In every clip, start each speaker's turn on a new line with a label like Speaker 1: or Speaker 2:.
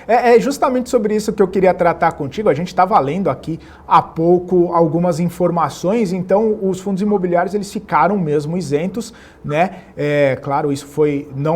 Speaker 1: É justamente sobre isso que eu queria tratar contigo. A gente estava lendo aqui há pouco algumas informações, então os fundos imobiliários eles ficaram mesmo isentos, né? Claro, isso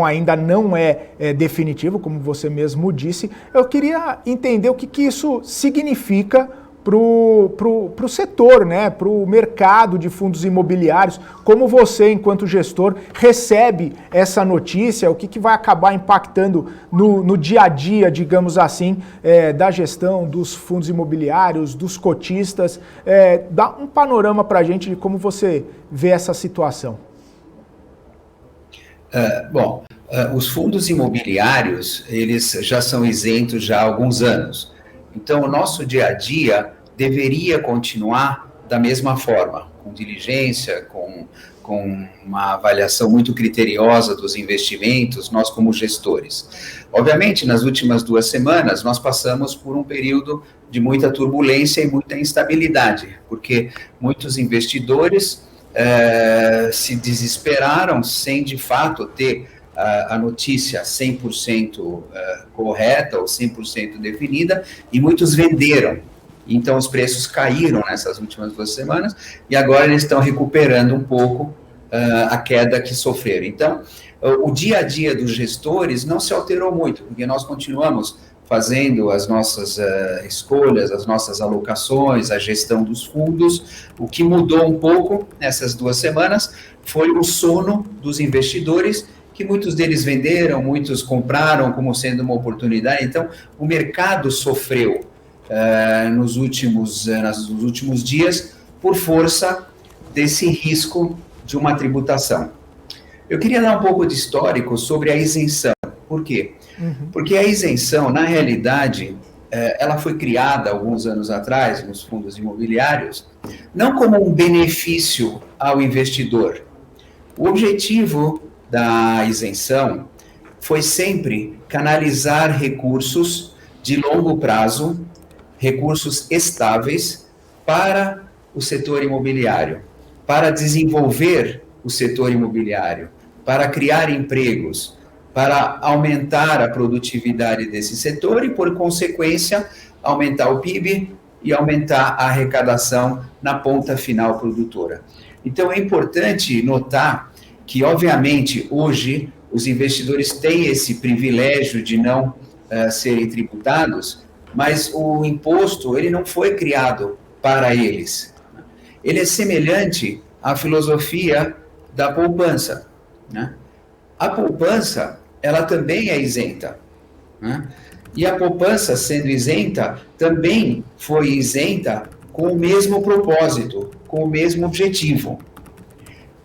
Speaker 1: ainda não é definitivo, como você mesmo disse. Eu queria entender o que isso significa para o setor, né, para o mercado de fundos imobiliários, como você, enquanto gestor, recebe essa notícia, o que vai acabar impactando no dia a dia, digamos assim, da gestão dos fundos imobiliários, dos cotistas. Dá um panorama para a gente de como você vê essa situação.
Speaker 2: Os fundos imobiliários, eles já são isentos já há alguns anos. Então, o nosso dia a dia deveria continuar da mesma forma, com diligência, com uma avaliação muito criteriosa dos investimentos, nós como gestores. Obviamente, nas últimas 2 semanas, nós passamos por um período de muita turbulência e muita instabilidade, porque muitos investidores se desesperaram sem, de fato, ter a notícia 100% correta ou 100% definida, e muitos venderam. Então, os preços caíram nessas últimas 2 semanas, e agora eles estão recuperando um pouco a queda que sofreram. Então, o dia a dia dos gestores não se alterou muito, porque nós continuamos fazendo as nossas escolhas, as nossas alocações, a gestão dos fundos. O que mudou um pouco nessas 2 semanas foi o sono dos investidores, que muitos deles venderam, muitos compraram como sendo uma oportunidade. Então, o mercado sofreu nos últimos dias por força desse risco de uma tributação. Eu queria dar um pouco de histórico sobre a isenção. Por quê? Porque a isenção, na realidade, ela foi criada alguns anos atrás nos fundos imobiliários, não como um benefício ao investidor. O objetivo da isenção foi sempre canalizar recursos de longo prazo, recursos estáveis para o setor imobiliário, para desenvolver o setor imobiliário, para criar empregos, para aumentar a produtividade desse setor e, por consequência, aumentar o PIB e aumentar a arrecadação na ponta final produtora. Então, é importante notar que, obviamente, hoje os investidores têm esse privilégio de não serem tributados, mas o imposto ele não foi criado para eles. Ele é semelhante à filosofia da poupança, né? A poupança, ela também é isenta, né? E a poupança, sendo isenta, também foi isenta com o mesmo propósito, com o mesmo objetivo.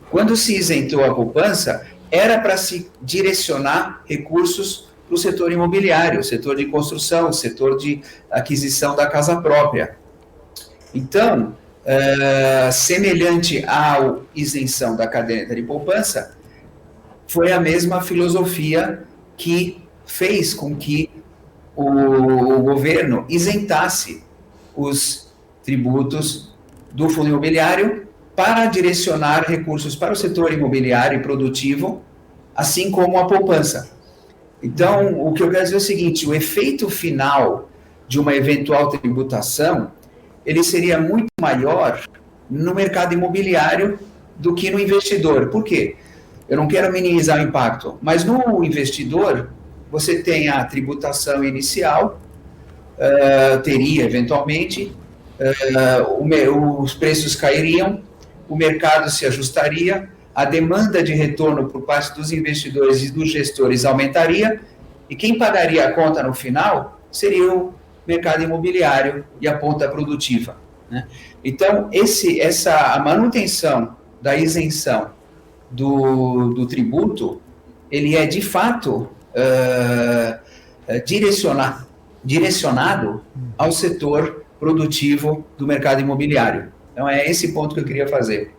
Speaker 2: Quando se isentou a poupança, era para se direcionar recursos para o setor imobiliário, o setor de construção, o setor de aquisição da casa própria. Então, semelhante à isenção da caderneta de poupança, foi a mesma filosofia que fez com que o governo isentasse os tributos do fundo imobiliário para direcionar recursos para o setor imobiliário e produtivo, assim como a poupança. Então, o que eu quero dizer é o seguinte: o efeito final de uma eventual tributação, ele seria muito maior no mercado imobiliário do que no investidor. Por quê? Eu não quero minimizar o impacto, mas no investidor, você tem a tributação inicial, teria eventualmente, os preços cairiam, o mercado se ajustaria, a demanda de retorno por parte dos investidores e dos gestores aumentaria, e quem pagaria a conta no final seria o mercado imobiliário e a ponta produtiva, né? Então, a manutenção da isenção do tributo, ele é de fato direcionado ao setor produtivo do mercado imobiliário. Então, é esse ponto que eu queria fazer.